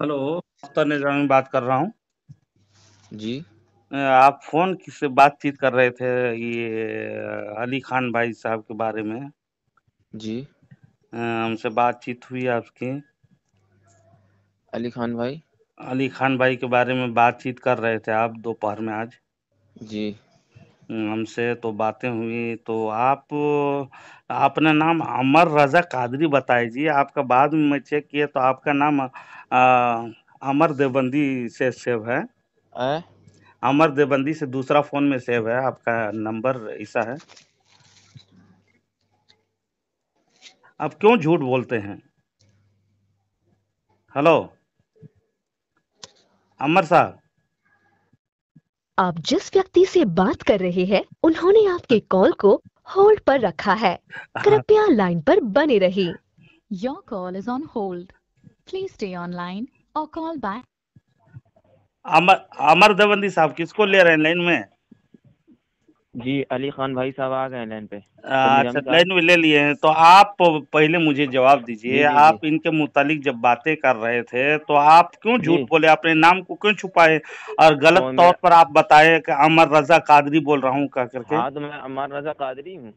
Hello, Akhtar निज़ामी बात कर रहा हूँ। जी, आप फ़ोन किससे बातचीत कर रहे थे ये अली खान भाई साहब के बारे में। जी। हमसे बातचीत हुई आपकी। अली खान भाई? अली खान भाई के बारे में बातचीत कर रहे थे आप दोपहर में आज। जी। हमसे तो बातें हुई तो आप अपना नाम अमर रज़ा कादरी बताए जी। आपका बाद में मैं चेक किया तो आपका नाम अमर देवबंदी से सेव है। अ, अमर देवबंदी से दूसरा फ़ोन में सेव है, आपका नंबर ऐसा है। आप क्यों झूठ बोलते हैं? हेलो, अमर साहब। आप जिस व्यक्ति से बात कर रहे हैं उन्होंने आपके कॉल को होल्ड पर रखा है। कृपया लाइन पर बने रहिए। Your call is on hold. Please stay online or call back. Amar Amar Deobandi साहब किसको ले रहे हैं लाइन में? जी, अली खान भाई साहब आ गए लाइन पे। अच्छा, निजामी साहब। लाइन में ले लिए हैं तो आप पहले मुझे जवाब दीजिए। जी, जी, आप जी। इनके मुतालिक जब बातें कर रहे थे तो आप क्यों झूठ जी, बोले? अपने नाम को क्यों छुपाए और गलत तो तौर मेरा पर आप बताए कि अमर रज़ा कादरी बोल रहा हूँ कह करके। हाँ, तो मैं अमर रज़ा कादरी हूँ।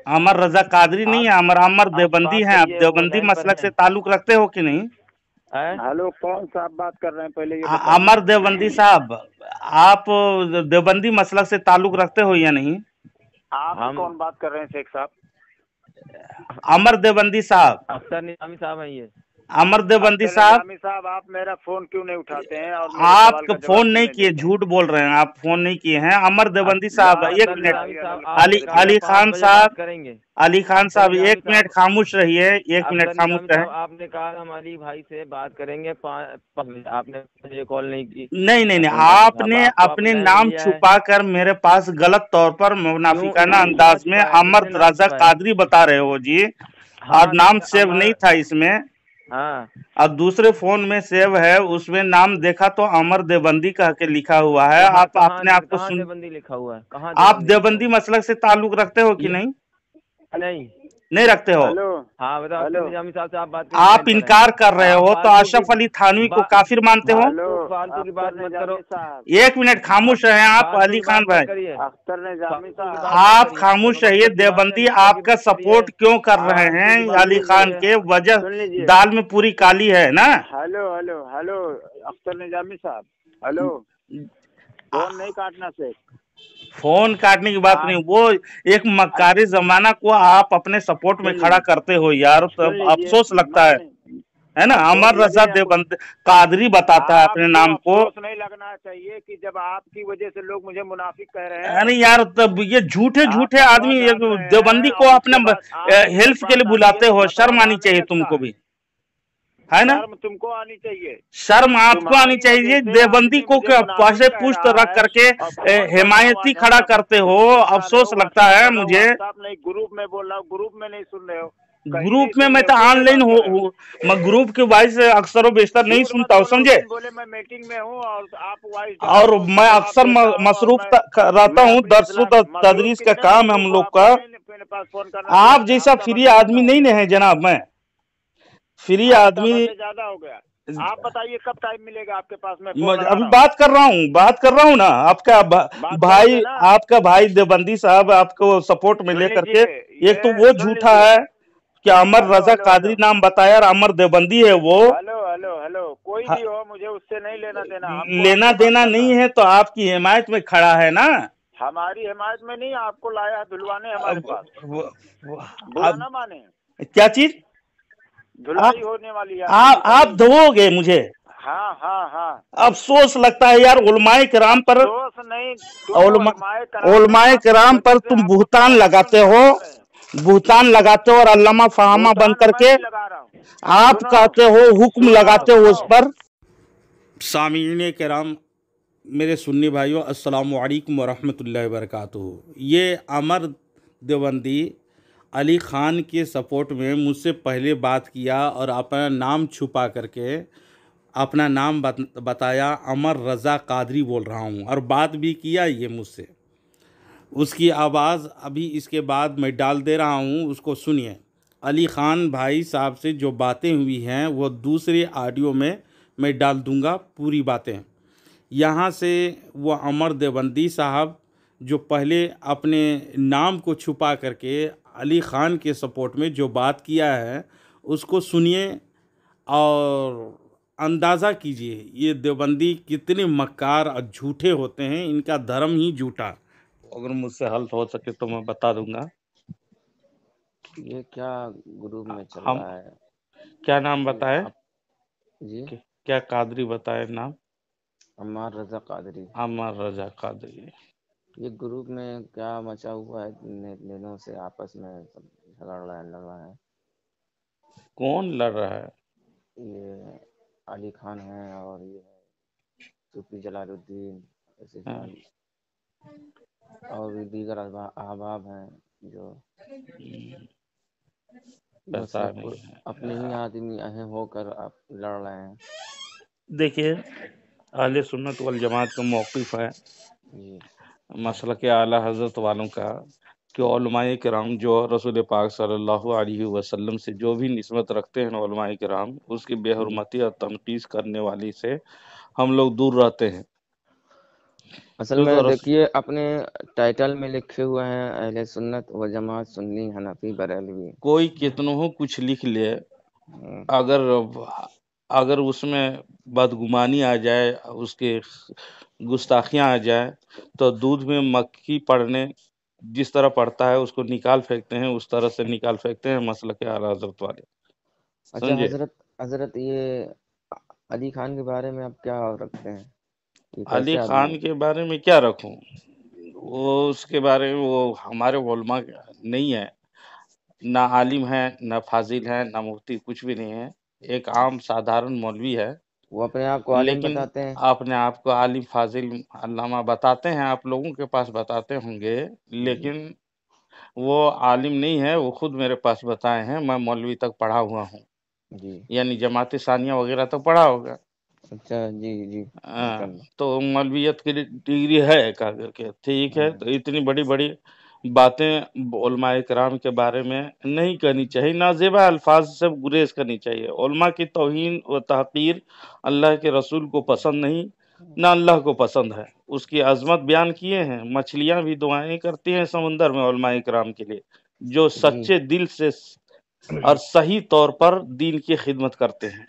अमर रज़ा कादरी नहीं है, आप अमर अमर आप देवबंदी बात हैं। आप करिए, वो देवबंदी लाइन पर मसलक से हैं। ताल्लुक रखते हो कि नहीं? हेलो, कौन सा आप बात कर रहे हैं पहले ये बताइए। अमर देवबंदी साहब, आप देवबंदी मसलक से ताल्लुक रखते हो या नहीं? आप हम कौन बात कर रहे हैं शेख साहब? अमर देवबंदी साहब, अख्तर निजामी साहब हैं ये। अमर देवबंदी अख्तर साहब, निजामी साहब, आप मेरा फोन क्यों नहीं उठाते हैं और मेरे आप सवाल का जवाब फोन क्यों नहीं नहीं किए, देते हैं? झूठ बोल रहे हैं। आप फोन नहीं किए हैं। अमर देवबंदी या साहब, एक अख्तर मिनट। निजामी साहब, अली आपसे कल अली 5 खान बजे साहब, बात करेंगे। अली खान अख्तर साहब, निजामी एक मिनट साहब, खामोश रहिए। एक मिनट अख्तर खामोश निजामी रहे। साहब, आपने कहा हम अली भाई से बात करेंगे 5 बजे। आपने मुझे कॉल नहीं की। नहीं नहीं नहीं, निजामी साहब, आपने आपको आपने अपने लाइन में नाम लिया है। छुपाकर मेरे पास गलत तौर पर क्यों मुनाफिकाना नाम क्या अंदाज में छुपाया? अमर किसने नाम रज़ा छुपाया? कादरी बता रहे हो जी। और हाँ, तो नाम मैं सेव नहीं अमर था इसमें। हाँ, और दूसरे फोन में सेव है, उसमें नाम देखा तो अमर देवबंदी कह के लिखा हुआ है। कहाँ आप कहाँ अपने आप को कहाँ सुन, देवबंदी लिखा हुआ है? कहाँ आप देवबंदी लिखा हुआ देवबंदी मसलक से ताल्लुक रखते हो कि है? नहीं? नहीं। नहीं रखते हो? हेलो हाँ, बताओ। अख्तर हेलो निजामी साहब से आप बात करिए, आप लाइन पर हैं। इनकार कर रहे आप हो तो अशरफ अली थानवी को काफिर मानते हो? हेलो फालतू की बात अख्तर मत करो। निजामी साहब, एक मिनट खामोश रहे आप फालतू अली की खान बात भाई। मत करिए। अख्तर निजामी फालतू की साहब, बात मत आप करिए। खामोश रहिए। मकसद की बात है, देवबंदी मकसद की आपका बात करिए। सपोर्ट क्यों कर रहे फालतू की हैं बात अली मत खान करिए। के? वजह सुन लीजिए। दाल में पूरी काली है ना। Hello hello hello Akhtar Nizami साहब, हेलो, फोन नहीं काटना शेख। फोन काटने की बात आप नहीं, वो एक मक्कारी जमाना को आप अपने सपोर्ट में सुन खड़ा लीजिए, करते हो यार, तो सुन लीजिए। अफसोस लगता है ना। अफसोस अमर रजा लगे या कुछ, देवबंद कादरी बताता है अपने आपको नाम को। अफसोस नहीं लगना चाहिए कि जब आपकी वजह से लोग मुझे मुनाफिक कह रहे हैं। अरे यार, तब ये झूठे आप झूठे फतवा आदमी झाड़ रहे देवबंदी हैं को और अपने उसके बाद आप मुझ पर हेल्प के बात लिए आती है बुलाते तो हो। फतवा शर्म आनी झाड़ने चाहिए लगता तुमको है। भी, है ना? शर्म तुमको आनी चाहिए। शर्म आपको आनी तुम्हारी वजह चाहिए। से देवबंदी आदमी को मुझे मुनाफिक पासे कह पुष्ट रहा रख है करके और फोन कर रहा हूँ। हिमायती आज खड़ा हम करते हो। फोन उठा रहे हो, अफसोस लगता व्हाट्सएप है कर रहा हूँ, मुझे। व्हाट्सएप नहीं, ग्रुप में बोल रहा हूँ, ग्रुप में नहीं सुन रहे हो, कहीं नहीं ग्रुप में सुन मैं रहे हो, तो क्यों नहीं ऑनलाइन बात कर रहे हो? मैं ग्रुप के वॉइस अक्सर व बेशतर नहीं झूठ मत सुनता हूँ, बोलो। उस समझे? दिन बोले मैं मीटिंग में हूँ और आप वॉइस डाल और रहे हो, उसका मैं जवाब अक्सर देता हूँ और मसरूफ रहता मैं हूँ। अपनी दरसो मसरूफ तदरीस का कितने काम है मसरूफ हम हो, लोग आपको का। नहीं मेरे पास फोन करना आप चाहिए। जैसा हफ्ता भर फ्री से ज्यादा आदमी हो नहीं गया, ना है जनाब। मैं फ्री हफ्ता आदमी। भर से ज्यादा हो गया। आप बताइए कब टाइम मिलेगा आपके पास? मैं फोन लगा अभी रहा हूँ, बात कर रहा हूँ ना। आपका बात भाई, करेंगे ना। आपका भाई देवबंदी साहब आपको सपोर्ट में सुन लेकर के, लीजिए, एक तो ये वो सुन झूठा लीजिए। है कि अमर हेलो रजा हेलो कादरी हेलो नाम बताया और अमर देवबंदी है वो। हेलो हेलो हेलो कोई ह- भी हो, मुझे उससे नहीं लेना देना, हमको लेना आपसे बात देना करना नहीं है। है तो आपकी हिमायत में खड़ा है ना। हमारी हिमायत में नहीं, आपको लाया है धुलवाने हमारे अब पास। वो- बुरा अब ना माने, क्या चीज? धुलाई आप होने वाली है आपकी आप पिटाई। धोओगे मुझे? हाँ हाँ हाँ। अफसोस लगता है यार। उलमाए किराम पर, अफसोस नहीं, तुम उलमा उलमाए कराम हैं, उलमाए आपकी किराम वजह पर से तुम हमको बुहतान पैर क्यों लगाते हो। निकाले जा रहे हैं? बुहतान लगाते हो और अल्लामा फहामा बन भूटान मैं करके नहीं लगा रहा हूँ। आप सुनो कहते हो, हुक्म सुनो लगाते हो उस सुनो, पर। सामीन किराम, मेरे सुन्नी भाइयों, अस्सलामु अलैकुम वरहमतुल्लाहि वबरकातुहू। ये अमर देवबंदी अली ख़ान के सपोर्ट में मुझसे पहले बात किया और अपना नाम छुपा करके अपना नाम बताया। अमर रज़ा कादरी बोल रहा हूँ और बात भी किया ये मुझसे। उसकी आवाज़ अभी इसके बाद मैं डाल दे रहा हूँ, उसको सुनिए। अली ख़ान भाई साहब से जो बातें हुई हैं वो दूसरे ऑडियो में मैं डाल दूंगा पूरी बातें। यहाँ से वो अमर देवबंदी साहब जो पहले अपने नाम को छुपा करके अली ख़ान के सपोर्ट में जो बात किया है उसको सुनिए और अंदाज़ा कीजिए ये देवबंदी कितने मक्कार और झूठे होते हैं, इनका धर्म ही झूठा। अगर मुझसे हल हो सके तो मैं बता दूंगा। ये क्या ग्रुप में चल हम रहा है? क्या नाम बताए? जी, क्या कादरी बताए नाम? अम्मार रजा कादरी। अमर रजा कादरी। ये ग्रुप में क्या मचा हुआ है? दिनों से आपस में सब लड़ रहा है। कौन लड़ रहा है? ये अली खान है और ये है सूफी जलालुद्दीन, ऐसे हाँ। और भी दीगर अहबाब हैं जो बस पता सब नहीं है। अपने ही आदमी होकर आप लड़ रहे हैं। देखिए अहले सुन्नत वल जमात का मौक़िफ़ है जी, मसलक आला हज़रत वालों का कि उलमाए किराम जो रसूल पाक सल्लल्लाहु अलैहि वसल्लम से जो भी निस्बत रखते हैं उलमाए किराम उसकी बेहुरमती और तनकीस करने वाली से हम लोग दूर रहते हैं। असल क्यों तो में देखिए अपने टाइटल में लिखे हुए हैं अहले सुन्नत व जमात सुन्नी हनफी बरेलवी। कोई कितनों हो कुछ लिख ले, अगर अगर उसमें बदगुमानी आ जाए, उसके गुस्ताखियाँ आ जाए तो दूध में मक्खी पड़ने जिस तरह पड़ता है उसको निकाल फेंकते हैं, उस तरह से निकाल फेंकते हैं मसलक आला हज़रत वाले। अच्छा समझे? हजरत ये अली खान के बारे में आप क्या रखते हैं? ये अली कैसे आदमी खान है? के बारे में क्या रखूं? वो उसके बारे में वो हमारे उलमा नहीं है, ना आलिम है, ना फाजिल है, ना मुफ्ती, कुछ भी नहीं है। एक आम साधारण मौलवी है, वो अपने आप को आलिम लेकिन बताते हैं। अपने आप को आलिम फाजिल अल्लामा बताते हैं, आप लोगों के पास बताते होंगे, जी, लेकिन वो आलिम नहीं है। वो खुद मेरे पास बताए हैं, मैं मौलवी तक पढ़ा हुआ हूँ, जी, यानी जमात सानिया वगैरह तो पढ़ा होगा। अच्छा, जी, जी, माशाल्लाह। तो मौलवियत की डिग्री है कहा करके, ठीक है। हाँ, तो इतनी बड़ी बड़ी बातें उलमाए किराम के बारे में नहीं करनी चाहिए, नाजेबा अल्फाज से गुरेज करनी चाहिए। उलमा की तौहीन व तहकीर अल्लाह के रसूल को पसंद नहीं, ना अल्लाह को पसंद है। उसकी अजमत बयान किए हैं, मछलियां भी दुआएं करती हैं समुंदर में उलमाए किराम के लिए, जो जी, सच्चे दिल से और सही तौर पर दीन की खिदमत करते हैं।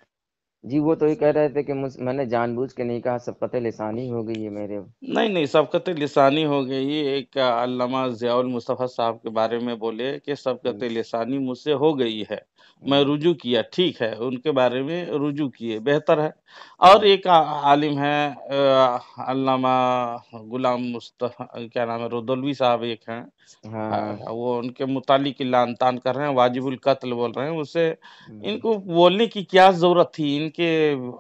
जी, वो तो ये कह रहे थे कि मैंने जानबूझ के नहीं कहा, सबकत लिसानी हो गई है मेरे। नहीं नहीं, सबकत लिसानी हो गई। एक अल्लामा ज़ियाउल मुस्तफ़ा साहब के बारे में बोले कि सबकत जी, लिसानी मुझसे हो गई है, मैं रुजू किया, ठीक है, उनके बारे में रुजू किए, बेहतर है। और जी, एक आलिम है अल्लामा गुलाम मुस्तफ़ा, क्या नाम है, रुदलवी साहब एक हैं, हाँ, हाँ, वो उनके मुतालिक लान तान कर रहे हैं, वाजिबुल कत्ल बोल रहे हैं। उससे जी, इनको बोलने की क्या ज़रूरत थी? इनके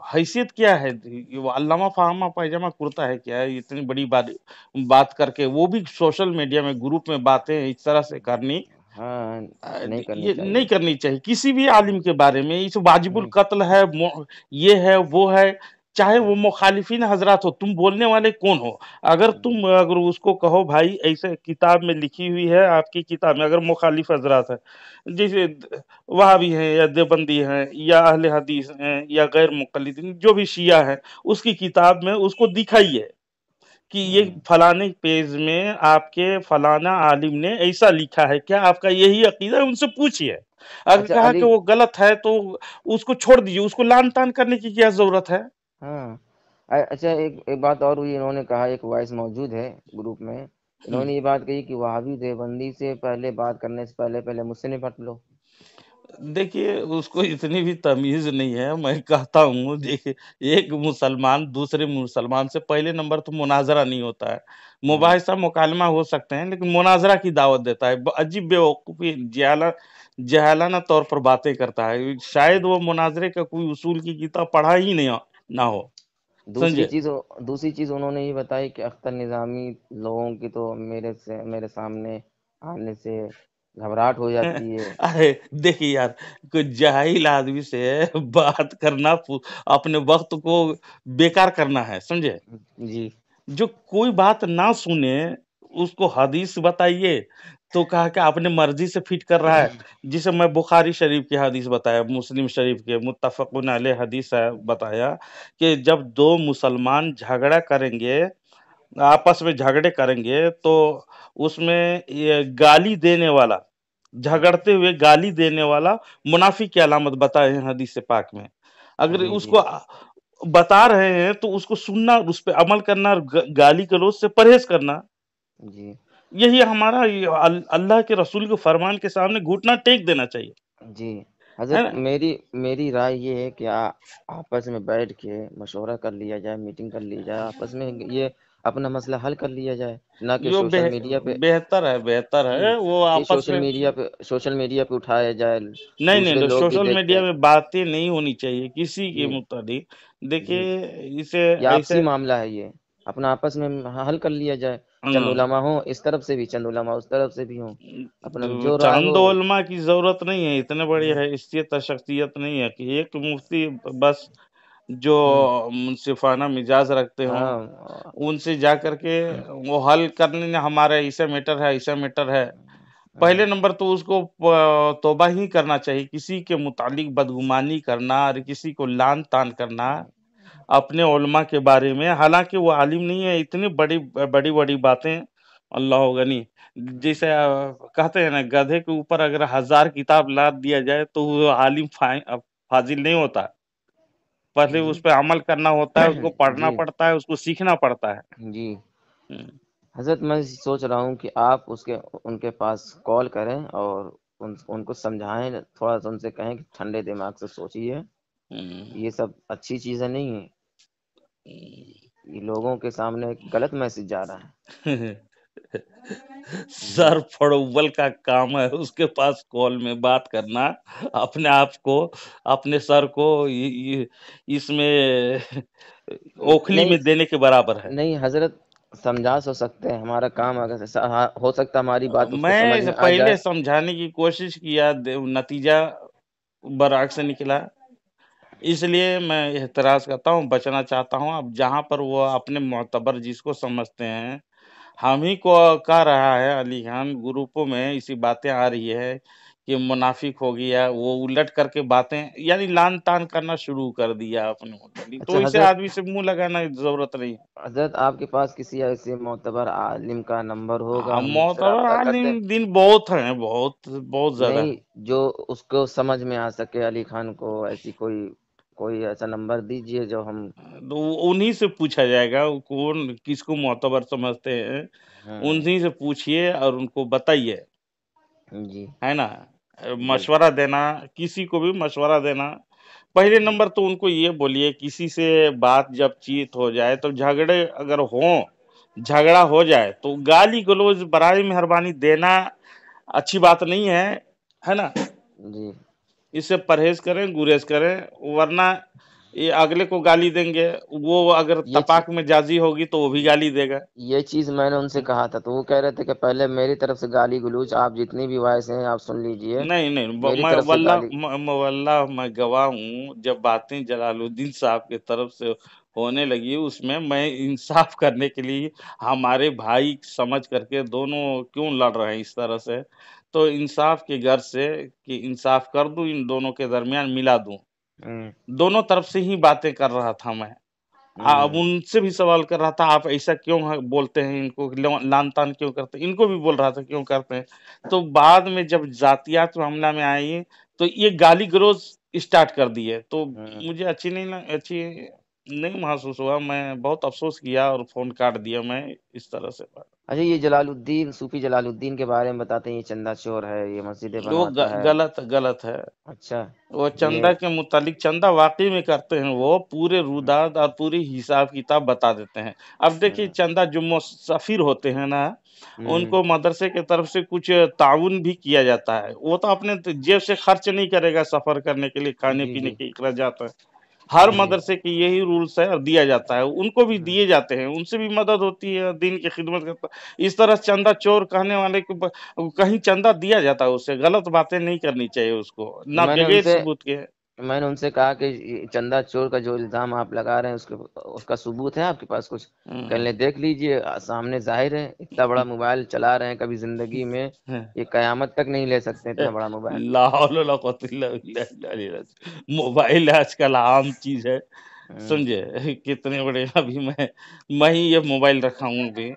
हैसियत क्या है? ये वो अल्लामा फाहमा पायजामा कुर्ता है क्या? इतनी बड़ी बात करके, वो भी सोशल मीडिया में ग्रुप में बातें इस तरह से करनी हाँ, नहीं करनी ये नहीं चाहिए। करनी चाहिए किसी भी आलिम के बारे में। इस वाजिबुल नहीं, कत्ल है, ये है, वो है, चाहे वो मुखालिफिन हजरात हो, तुम बोलने वाले कौन हो? अगर उसको कहो भाई ऐसे किताब में लिखी हुई है, आपकी किताब में अगर मुखालिफ हजरात है, जैसे वहाबी हैं या देवबंदी हैं या अहले हदीस हैं या गैर मुक़ल्लिदीन जो भी शिया है, उसकी किताब में उसको दिखाइए कि ये फलाने पेज में आपके फलाना आलिम ने ऐसा लिखा है, क्या आपका यही अकीदा है? उनसे पूछिए। अगर अच्छा कहा अली, कि वो गलत है तो उसको छोड़ दीजिए, उसको लान तान करने की क्या जरूरत है? हाँ, अच्छा एक एक बात और हुई, इन्होंने कहा, एक वॉइस मौजूद है ग्रुप में, इन्होंने ये बात कही कि वहाबी देवबंदी से पहले बात करने से पहले पहले मुझसे निपट लो। देखिए उसको इतनी भी तमीज नहीं है। मैं कहता हूँ, देखिए, एक मुसलमान दूसरे मुसलमान से पहले नंबर तो मुनाजरा नहीं होता है, हाँ, मुबाहिसा मुकालमा हो सकते हैं, लेकिन मुनाजरा की दावत देता है। अजीब बेवकूफ़ी जहालाना तौर पर बातें करता है। शायद वो मुनाजरे का कोई उसूल की किताब पढ़ा ही नहीं ना हो। दूसरी समझे? चीज दूसरी चीज उन्होंने ये बताई कि अख्तर निजामी लोगों की तो मेरे सामने आने से घबराहट हो जाती है। अरे देखिए यार, कोई जाहिल आदमी से बात करना अपने वक्त को बेकार करना है, समझे? जी, जो कोई बात ना सुने उसको हदीस बताइए, तो कहा कि अपने मर्जी से फिट कर रहा है। जिसे मैं बुखारी शरीफ की हदीस बताया, मुस्लिम शरीफ के मुत्तफ़क़ुन अलैह हदीस है, बताया कि जब दो मुसलमान झगड़ा करेंगे, आपस में झगड़े करेंगे, तो उसमें ये गाली देने वाला, झगड़ते हुए गाली देने वाला मुनाफिक की अलामत बताए हैं हदीस पाक में। अगर जी उसको बता रहे हैं तो उसको सुनना, उस पे अमल करना, और गाली गलौज से परहेज करना, जी यही हमारा अल्लाह के रसूल के फरमान के सामने घुटना टेक देना चाहिए, जी। है हजरत ना? मेरी राय ये है कि आपस में बैठ के मशवरा कर लिया जाए, मीटिंग कर ली जाए, आपस में ये अपना मसला हल कर लिया जाए, ना कि जो सोशल मीडिया पे। बेहतर जी, है वो कि आपस में। सोशल मीडिया पे उठाया जाए, नहीं दूसरे नहीं, लोग भी सोशल देखते मीडिया हैं। में बातें नहीं होनी चाहिए किसी के जी मुताबिक। जी, देखिए, इसे ये आपसी ऐसे मामला है, ये अपना आपस में हल कर लिया जाए। चंद अम, उलमा हो इस तरफ से भी, चंद उलमा उस तरफ से भी हो, अपना जो राय चंद हो। उलमा की जरूरत नहीं है, इतने बड़ी हैसियत और शख्सियत नहीं है कि एक मुफ्ती बस जो हम्म, मुंसिफाना मिजाज रखते हों, हाँ उनसे जा करके वो हल करने ने हमारा ऐसा मैटर है, ऐसा मैटर है। पहले नंबर तो उसको तौबा ही करना चाहिए, किसी के मुतालिक बदगुमानी करना और किसी को लान तान करना अपने उलमा के बारे में, हालांकि वो आलिम नहीं है, इतनी बड़ी बड़ी बड़ी बातें, अल्लाह गनी। जैसे कहते हैं ना, गधे के ऊपर अगर 1000 किताब लाद दिया जाए तो वो आलिम फाजिल नहीं होता। पहले उस जी पे अमल करना होता है, उसको पढ़ना जी पड़ता है, उसको सीखना पड़ता है। जी। हम्म, हजरत मैं सोच रहा हूँ कि आप उनके पास कॉल करें और उनको समझाएं, थोड़ा सा उनसे कहें कि ठंडे दिमाग से सोचिए, हम्म, ये सब अच्छी चीजें नहीं है, हम्म। ये लोगों के सामने एक गलत मैसेज जा रहा है। जी सर फड़ोवल का काम है उसके पास कॉल में बात करना, अपने आप को, अपने सर को इसमें ओखली नहीं में देने के बराबर है। नहीं हजरत, समझा सकते हैं, हमारा काम अगर हो सकता है हमारी बात उसको समझ मैं में आ पहले जाए। समझाने की कोशिश किया, नतीजा बराक से निकला, इसलिए मैं एहतराज करता हूँ, बचना चाहता हूँ। अब जहाँ पर वो अपने मोतबर जिसको समझते हैं, हम ही को कह रहा है, अली खान ग्रुपों में इसी बातें आ रही है कि मुनाफिक हो गया, वो उलट करके बातें यानी लान तान करना शुरू कर दिया अपने मुताबिक, अच्छा तो इसे हजरत, आदमी से मुंह लगाना की जरूरत नहीं। हजरत आपके पास किसी ऐसे मोतबर आलिम का नंबर होगा, हम उनसे मोतबर रब्ता करते? आलिम दिन बहुत हैं, बहुत बहुत ज्यादा नहीं, है। जो उसको समझ में आ सके अली खान को, ऐसी कोई कोई ऐसा नंबर दीजिए जो हम। तो उन्हीं से पूछा जाएगा, वो कौन किसको मोतबर समझते हैं, हाँ उन्हीं से पूछिए और उनको बताइए, जी है ना? जी मशवरा देना, किसी को भी मशवरा देना, पहले नंबर तो उनको ये बोलिए, किसी से बात जब चीत हो जाए, तो झगड़े अगर हों, झगड़ा हो जाए तो गाली गलौज बराए मेहरबानी देना अच्छी बात नहीं है ना? जी। इससे परहेज करें, गुरेज करें, वरना ये अगले को गाली देंगे, वो अगर ये ची, तपाक में जाजी होगी तो वो भी गाली देगा। ये चीज मैंने उनसे कहा था, तो वो कह रहे थे कि पहले मेरी तरफ से गाली गलौज, आप जितनी भी वॉइस हैं आप सुन लीजिए, नहीं नहीं, मेरी मैं तरफ से वल्लाह गाली। वल्लाह मैं गवाह हूँ, जब बातें जलालुद्दीन साहब की तरफ से होने लगी, उसमें मैं इंसाफ करने के लिए, हमारे भाई समझ करके दोनों क्यों लड़ रहे हैं इस तरह से, तो इंसाफ के गर्ज से कि इंसाफ कर दूं, इन दोनों के दरमियान मिला दूं, हम्म दोनों तरफ से ही बातें कर रहा था मैं। अब हम्म उनसे भी सवाल कर रहा था, आप ऐसा क्यों बोलते हैं इनको, लान तान क्यों करते हैं, इनको भी बोल रहा था क्यों करते हैं। तो बाद में जब जातियात मामला में आई, तो ये गाली गलौज स्टार्ट कर दिए, तो हम्म। मुझे अच्छी नहीं महसूस हुआ, मैं बहुत अफसोस किया और फोन काट दिया मैं इस तरह से। अच्छा, ये जलालुद्दीन, सूफी जलालुद्दीन के बारे में बताते हैं, ये चंदा चोर है, ये मस्जिदें वो बनवाता है। गलत है। अच्छा। वो ये चंदा के मुतालिक, चंदा वाकई में करते हैं, वो पूरे रुदाद और पूरी हिसाब किताब बता देते हैं। अब देखिए, हम्म चंदा जो मुसफिर होते हैं ना, हम्म उनको मदरसे की तरफ से कुछ ताउन भी किया जाता है, वो तो अपने जेब से खर्च नहीं करेगा, सफर करने के लिए खाने जी पीने जी के अखराजात है, हर जी मदरसे की यही रूल्स है और दिया जाता है, उनको भी हम्म। दिए जाते हैं, उनसे भी मदद होती है, दीन की खिदमत करता है। इस तरह चंदा चोर कहने वाले को कहीं चंदा दिया जाता है, उससे गलत बातें नहीं करनी चाहिए उसको, तो ना मैंने बगैर उनसे सबूत के। میں نے ان سے کہا کہ یہ چندہ چور کا جو الزام آپ لگا رہے ہیں اس کا ثبوت ہے آپ کے پاس کچھ؟ کہنے دیکھ لیجئے، سامنے ظاہر ہے، اتنا بڑا موبائل چلا رہے ہیں، کبھی زندگی میں یہ قیامت تک نہیں لے سکتے اتنا بڑا موبائل۔ لا حول ولا قوت الا باللہ۔ موبائل آج کل عام چیز ہے، سمجھے؟ کتنے بڑے، ابھی میں ہی یہ موبائل رکھا ہوں ابھی،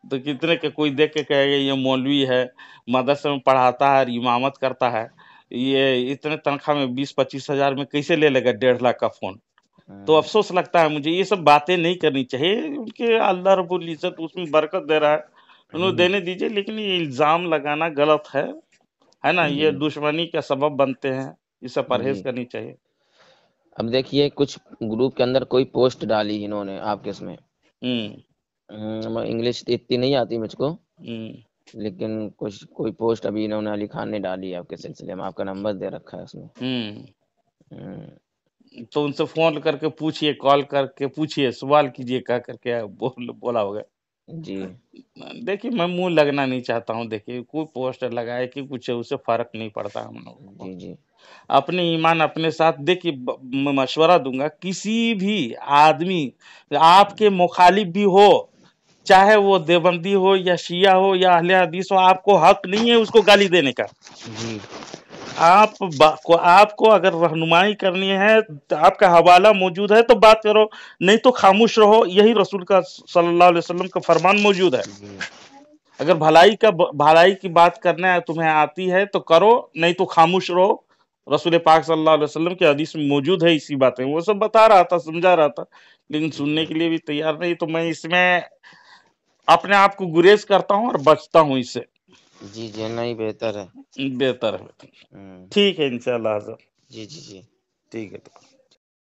تو کتنے کے کوئی دیکھ کے کہے گا یہ مولوی ہے، مدرسے میں پڑھاتا ہے اور امامت کرتا ہے، یہ اتنے تنخواہ میں 20-25 ہزار میں کیسے لے لے گا 1.5 لاکھ کا فون؟ تو افسوس لگتا ہے مجھے، یہ سب باتیں نہیں کرنی چاہیے، ان کے اللہ رب العزت اس میں برکت دے رہا ہے، انہوں دینے دیجیے، لیکن یہ الزام لگانا غلط ہے نا، یہ دشمنی کا سبب بنتے ہیں، اس سے پرہیز کرنی چاہیے۔ اب دیکھیے کچھ گروپ کے اندر کوئی پوسٹ ڈالی انہوں نے آپ کے اس میں، انگلش اتنی نہیں آتی مجھ کو، لیکن کوئی پوسٹ ابھی انہوں نے علی خان نے ڈالی آپ کے سلسلے میں، آپ کا نمبر دے رکھا ہے اس میں۔ تو ان سے فون کر کے پوچھئے، کال کر کے پوچھئے، سوال کیجئے، کہا کر کے بولا ہوگا۔ جی دیکھیے میں منہ لگنا نہیں چاہتا ہوں، دیکھیے کوئی پوسٹ لگائے کہ کچھ اس سے فرق نہیں پڑتا ہم لوگوں کو، جی اپنے ایمان اپنے ساتھ۔ دیکھیے میں مشورہ دوں گا، کسی بھی آدمی آپ کے مخالف بھی ہو، چاہے وہ دیوبندی ہو یا شیعہ ہو یا اہل حدیث ہو، آپ کو حق نہیں ہے اس کو گالی دینے کا۔ آپ کو اگر رہنمائی کرنی ہے، آپ کا حوالہ موجود ہے تو بات کرو، نہیں تو خاموش رہو، یہی رسول کا صلی اللہ علیہ وسلم کا فرمان موجود ہے۔ اگر بھلائی کی بات کرنا ہے تمہیں آتی ہے تو کرو، نہیں تو خاموش رہو، رسول پاک صلی اللہ علیہ وسلم کی حدیث میں موجود ہے اسی باتیں، وہ سب بتا رہا تھا، سمجھا رہا تھا، لیکن سننے کے لیے بھی تیار نہیں، تو میں اس میں اپنے آپ کو گریز کرتا ہوں اور بچتا ہوں اس سے۔ جی نہیں، بہتر ہے، بہتر ہے، ٹھیک ہے انشاءاللہ حضرت، جی ٹھیک ہے۔